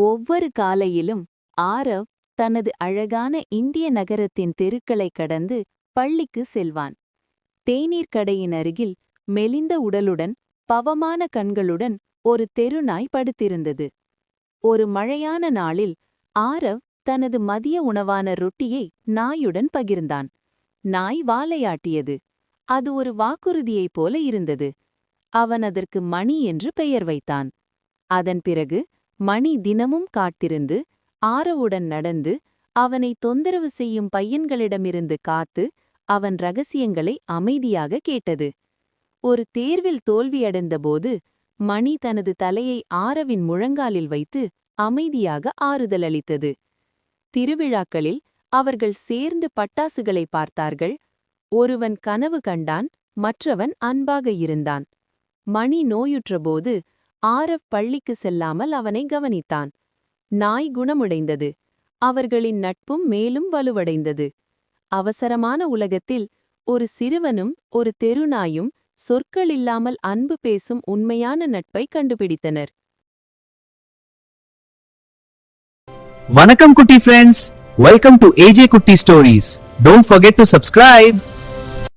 ஒவ்வொரு காலையிலும் ஆரவ் தனது அழகான இந்திய நகரத்தின் தெருக்களை கடந்து பள்ளிக்கு செல்வான். தேநீர் கடையின் அருகில் மெலிந்த உடலுடன் பவமான கண்களுடன் ஒரு தெருநாய் படுத்திருந்தது. ஒரு மழையான நாளில் ஆரவ் தனது மதிய உணவான ரொட்டியை நாயுடன் பகிர்ந்தான். நாய் வாலையாட்டியது. அது ஒரு வாக்குறுதியைப் போல இருந்தது. அவன் அதற்கு மணி என்று பெயர் வைத்தான். அதன் பிறகு மணி தினமும் காத்திருந்து ஆரவுடன் நடந்து அவனை தொந்தரவு செய்யும் பையன்களிடமிருந்து காத்து அவன் ரகசியங்களை அமைதியாக கேட்டது. ஒரு தேர்வில் தோல்வியடைந்தபோது மணி தனது தலையை ஆரவின் முழங்காலில் வைத்து அமைதியாக ஆறுதல் அளித்தது. திருவிழாக்களில் அவர்கள் சேர்ந்து பட்டாசுகளை பார்த்தார்கள். ஒருவன் கனவு கண்டான், மற்றவன் அன்பாக இருந்தான். மணி நோயுற்றபோது ஆரவ் பள்ளிக்கு செல்லாமல் அவனை கவனித்தான். நாய் குணமுடைந்தது. அவர்களின் நட்பும் மேலும் வலுவடைந்தது. அவசரமான உலகத்தில் ஒரு சிறுவனும் ஒரு தெருநாயும் சொற்களில்லாமல் அன்பு பேசும் உண்மையான நட்பை கண்டுபிடித்தனர். வணக்கம் குட்டி ஃப்ரெண்ட்ஸ், வெல்கம் டு ஏஜே குட்டி stories. Don't forget to subscribe.